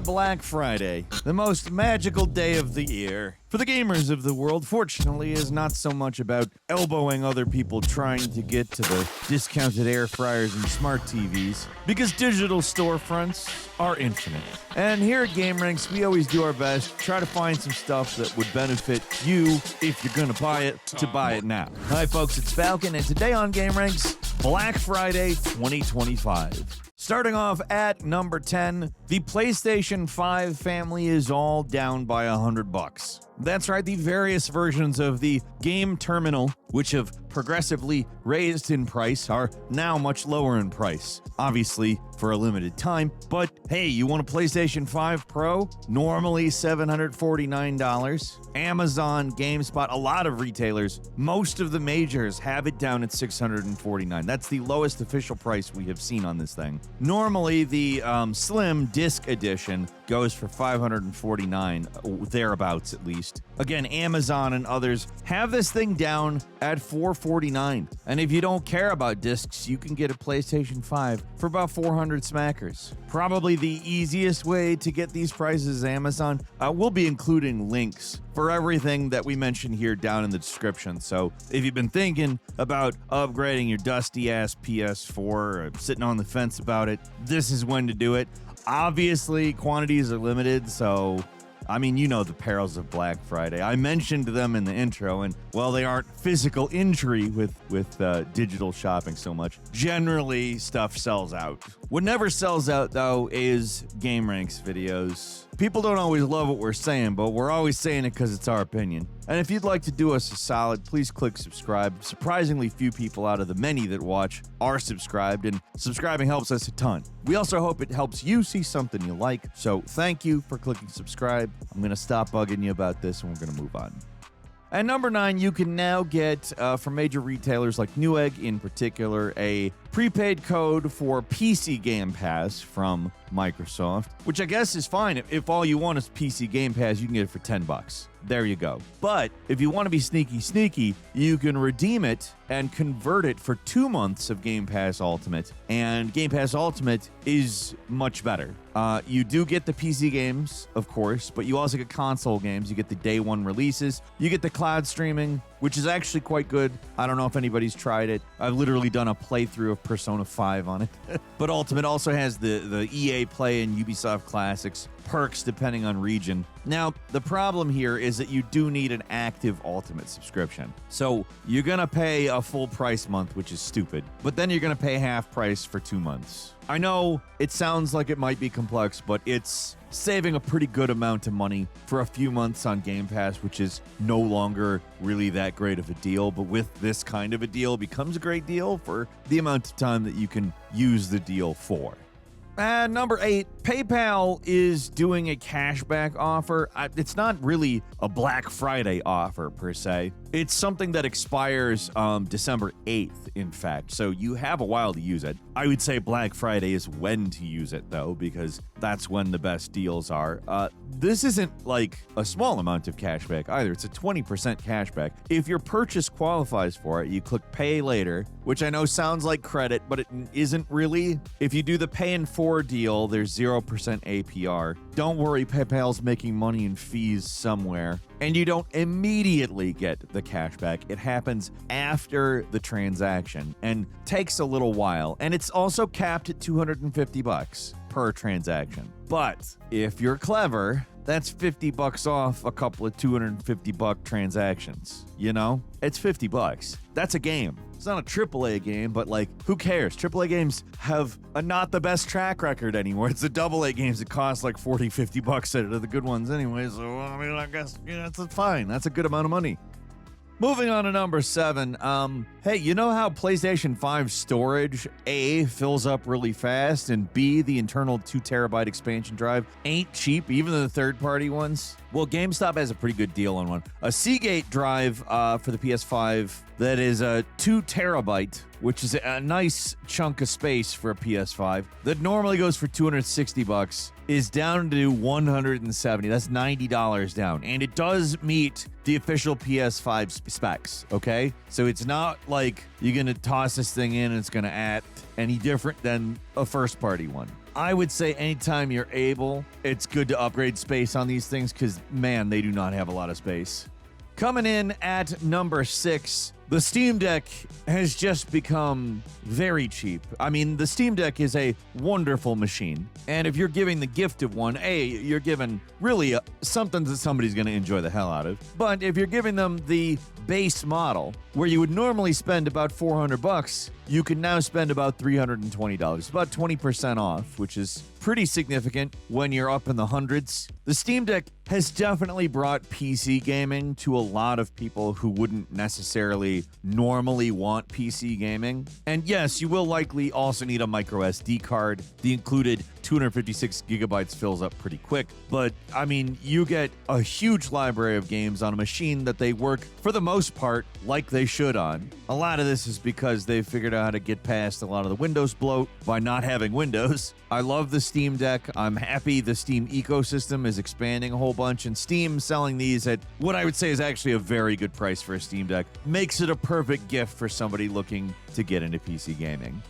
Black Friday, the most magical day of the year. For the gamers of the world, fortunately, is not so much about elbowing other people trying to get to the discounted air fryers and smart TVs, because digital storefronts are infinite. And here at Gameranx, we always do our best to try to find some stuff that would benefit you, if you're gonna buy it, to buy it now. Hi folks, it's Falcon, and today on Gameranx, Black Friday 2025. Starting off at number 10, the PlayStation 5 family is all down by $100. That's right, the various versions of the game terminal, which have progressively raised in price, are now much lower in price. Obviously, for a limited time, but hey, you want a PlayStation 5 Pro? Normally $749. Amazon, GameSpot, a lot of retailers, most of the majors have it down at $649. That's the lowest official price we have seen on this thing. Normally, the Slim Disc Edition goes for $549, thereabouts at least. Again, Amazon and others have this thing down at $449. And if you don't care about discs, you can get a PlayStation 5 for about 400 smackers. Probably the easiest way to get these prices is Amazon. We'll be including links for everything that we mentioned here down in the description. So if you've been thinking about upgrading your dusty-ass PS4 or sitting on the fence about it, this is when to do it. Obviously, quantities are limited, so I mean, you know the perils of Black Friday. I mentioned them in the intro, and well, they aren't physical injury with digital shopping so much. Generally, stuff sells out. What never sells out, though, is Gameranx videos. People don't always love what we're saying, but we're always saying it because it's our opinion. And if you'd like to do us a solid, please click subscribe. Surprisingly few people out of the many that watch are subscribed, and subscribing helps us a ton. We also hope it helps you see something you like, so thank you for clicking subscribe. I'm going to stop bugging you about this, and we're going to move on. At number 9, you can now get, from major retailers like Newegg in particular, a prepaid code for PC Gamepass from Microsoft, which I guess is fine. If all you want is PC Gamepass, you can get it for $10. There you go. But if you want to be sneaky, you can redeem it and convert it for 2 months of Game Pass Ultimate. And Game Pass Ultimate is much better. You do get the PC games, of course, but you also get console games. You get the day one releases. You get the cloud streaming, which is actually quite good. I don't know if anybody's tried it. I've literally done a playthrough of Persona 5 on it. But Ultimate also has the EA Play and Ubisoft Classics perks depending on region. Now, the problem here is that you do need an active Ultimate subscription. So you're going to pay a full price month, which is stupid, but then you're going to pay half price for 2 months. I know it sounds like it might be complex, but it's saving a pretty good amount of money for a few months on Game Pass, which is no longer really that great of a deal, but with this kind of a deal, it becomes a great deal for the amount of time that you can use the deal for. Number 8, PayPal is doing a cashback offer. It's not really a Black Friday offer per se. It's something that expires December 8th, in fact, so you have a while to use it. I would say Black Friday is when to use it, though, because that's when the best deals are. This isn't like a small amount of cashback either. It's a 20% cashback. If your purchase qualifies for it, you click Pay Later, which I know sounds like credit, but it isn't really. If you do the Pay in 4 deal, there's 0% APR. Don't worry, PayPal's making money in fees somewhere. And you don't immediately get the cashback. It happens after the transaction and takes a little while. And it's also capped at $250 per transaction. But if you're clever, that's $50 off a couple of $250 transactions. You know, it's $50. That's a game. It's not a AAA game, but like, who cares? AAA games have not the best track record anymore. It's the AA games that cost like $40, $50 that are the good ones anyway. So, I mean, I guess, that's fine. That's a good amount of money. Moving on to number 7. Hey, you know how PlayStation 5 storage, A, fills up really fast, and B, the internal 2 terabyte expansion drive ain't cheap, even the third-party ones? Well, GameStop has a pretty good deal on one. A Seagate drive for the PS5 that is a 2 terabyte, which is a nice chunk of space for a PS5, that normally goes for $260, is down to $170. That's $90 down. And it does meet the official PS5 specs, okay? So it's not like you're going to toss this thing in and it's going to act any different than a first-party one. I would say anytime you're able, it's good to upgrade space on these things because, man, they do not have a lot of space. Coming in at number 6, the Steam Deck has just become very cheap. I mean, the Steam Deck is a wonderful machine. And if you're giving the gift of one, you're giving really something that somebody's going to enjoy the hell out of. But if you're giving them the base model, where you would normally spend about $400, you can now spend about $320, about 20% off, which is pretty significant when you're up in the hundreds. The Steam Deck has definitely brought PC gaming to a lot of people who wouldn't necessarily normally want PC gaming. And yes, you will likely also need a micro SD card. The included 256 gigabytes fills up pretty quick, but I mean, you get a huge library of games on a machine that they work, for the most part, like they should on. A lot of this is because they've figured out how to get past a lot of the Windows bloat by not having Windows. I love the Steam Deck. I'm happy the Steam ecosystem is expanding a whole bunch, and Steam selling these at what I would say is actually a very good price for a Steam Deck makes it a perfect gift for somebody looking to get into PC gaming.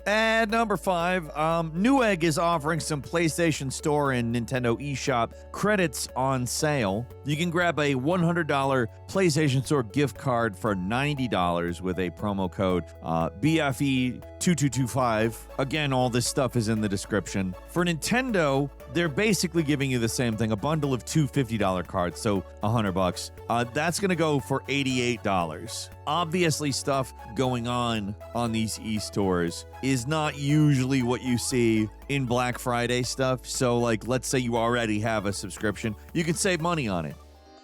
At number 5, Newegg is offering some PlayStation Store and Nintendo eShop credits on sale. You can grab a $100 PlayStation Store gift card for $90 with a promo code BFE2225. Again, all this stuff is in the description. For Nintendo, they're basically giving you the same thing, a bundle of two $50 cards, so $100. That's going to go for $88. Obviously, stuff going on these e-stores is not usually what you see in Black Friday stuff. So, like, let's say you already have a subscription, you can save money on it.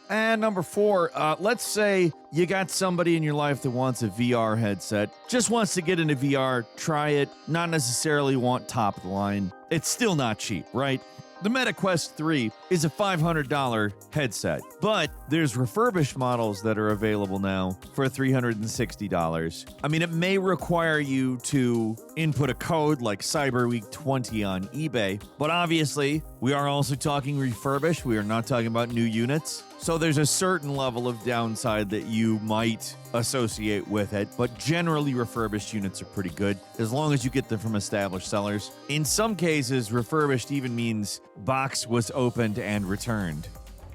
And number 4, let's say you got somebody in your life that wants a VR headset, just wants to get into VR, try it, not necessarily want top of the line. It's still not cheap, right? The Meta Quest 3 is a $500 headset, but there's refurbished models that are available now for $360. I mean, it may require you to input a code like CyberWeek20 on eBay, but obviously, we are also talking refurbished. We are not talking about new units. So there's a certain level of downside that you might associate with it, but generally refurbished units are pretty good as long as you get them from established sellers. In some cases, refurbished even means box was opened and returned.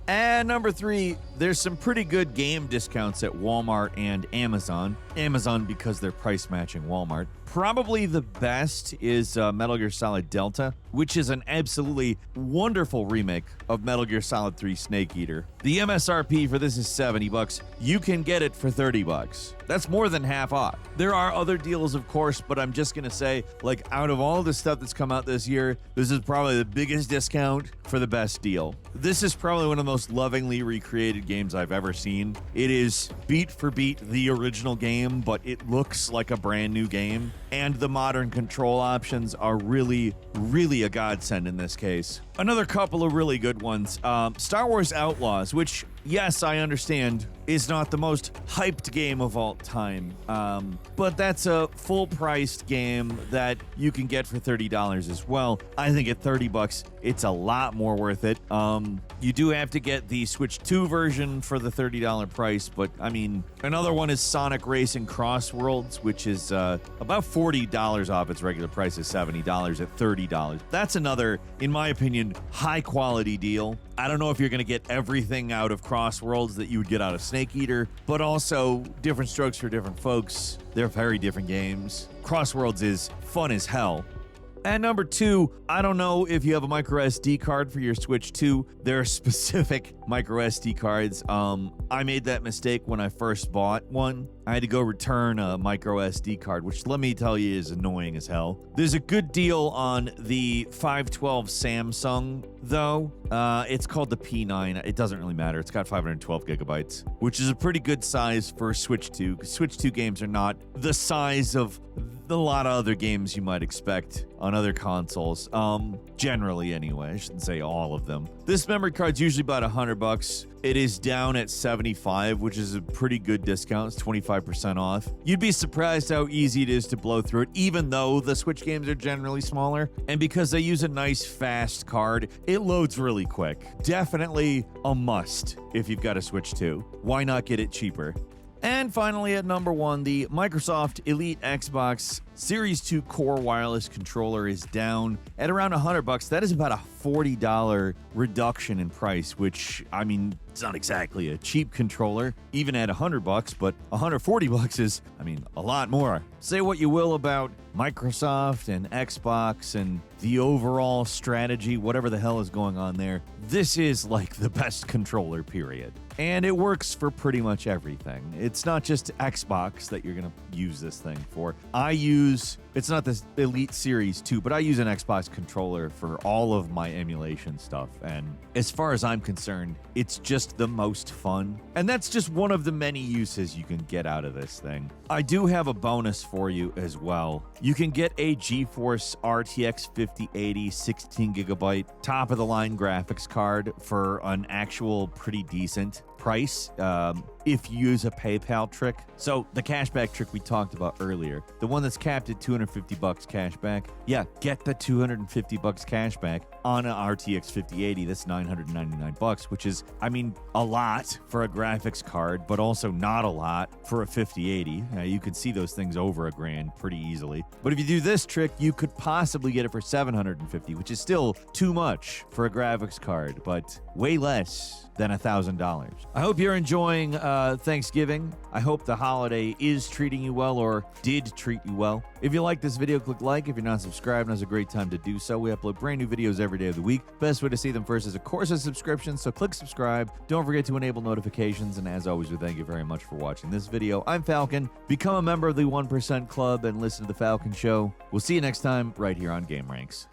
And number 3, there's some pretty good game discounts at Walmart and Amazon. Amazon because they're price matching Walmart. Probably the best is Metal Gear Solid Delta, which is an absolutely wonderful remake of Metal Gear Solid 3 Snake Eater. The MSRP for this is $70. You can get it for $30. That's more than half off. There are other deals, of course, but I'm just going to say, like, out of all the stuff that's come out this year, this is probably the biggest discount for the best deal. This is probably one of the most lovingly recreated games I've ever seen. It is beat for beat the original game, but it looks like a brand new game. And the modern control options are really, really a godsend in this case. Another couple of really good ones. Star Wars Outlaws, which, yes, I understand, is not the most hyped game of all time. But that's a full-priced game that you can get for $30 as well. I think at $30, it's a lot more worth it. You do have to get the Switch 2 version for the $30 price, but I mean, another one is Sonic Racing Crossworlds, which is about $40 off its regular price of $70 at $30. That's another, in my opinion, high-quality deal. I don't know if you're going to get everything out of Crossworlds that you would get out of Snake Eater, but also different strokes for different folks. They're very different games. Crossworlds is fun as hell. And number 2, I don't know if you have a micro SD card for your Switch 2. There are specific micro SD cards. I made that mistake when I first bought one. I had to go return a micro SD card, which let me tell you is annoying as hell. There's a good deal on the 512 Samsung, though. It's called the P9. It doesn't really matter. It's got 512 gigabytes, which is a pretty good size for Switch 2, because Switch 2 games are not the size of a lot of other games you might expect on other consoles. Generally anyway, I shouldn't say all of them. This memory card's usually about $100. It is down at $75, which is a pretty good discount. It's 25% off. You'd be surprised how easy it is to blow through it, even though the Switch games are generally smaller. And because they use a nice, fast card, it loads really quick. Definitely a must if you've got a Switch 2. Why not get it cheaper? And finally, at number 1, the Microsoft Elite Xbox Series 2 Core wireless controller is down at around $100. That is about a $40 reduction in price, which, I mean, it's not exactly a cheap controller, even at $100, but $140 is, I mean, a lot more. Say what you will about Microsoft and Xbox and the overall strategy, whatever the hell is going on there. This is like the best controller, period. And it works for pretty much everything. It's not just Xbox that you're going to use this thing for. It's not this Elite Series 2, but I use an Xbox controller for all of my emulation stuff. And as far as I'm concerned, it's just the most fun. And that's just one of the many uses you can get out of this thing. I do have a bonus for you as well. You can get a GeForce RTX 5080 16GB top-of-the-line graphics card for an actual pretty decent price if you use a PayPal trick. So the cashback trick we talked about earlier, the one that's capped at $250 cashback, yeah, get the $250 cashback on an RTX 5080. That's $999, which is, I mean, a lot for a graphics card, but also not a lot for a 5080. You could see those things over $1,000 pretty easily. But if you do this trick, you could possibly get it for $750, which is still too much for a graphics card, but way less than $1,000. I hope you're enjoying Thanksgiving. I hope the holiday is treating you well or did treat you well. If you like this video, click like. If you're not subscribed, now's a great time to do so. We upload brand new videos every day of the week. Best way to see them first is, of course, a subscription, so click subscribe. Don't forget to enable notifications, and as always, we thank you very much for watching this video. I'm Falcon. Become a member of the 1% Club and listen to The Falcon Show. We'll see you next time right here on Gameranx.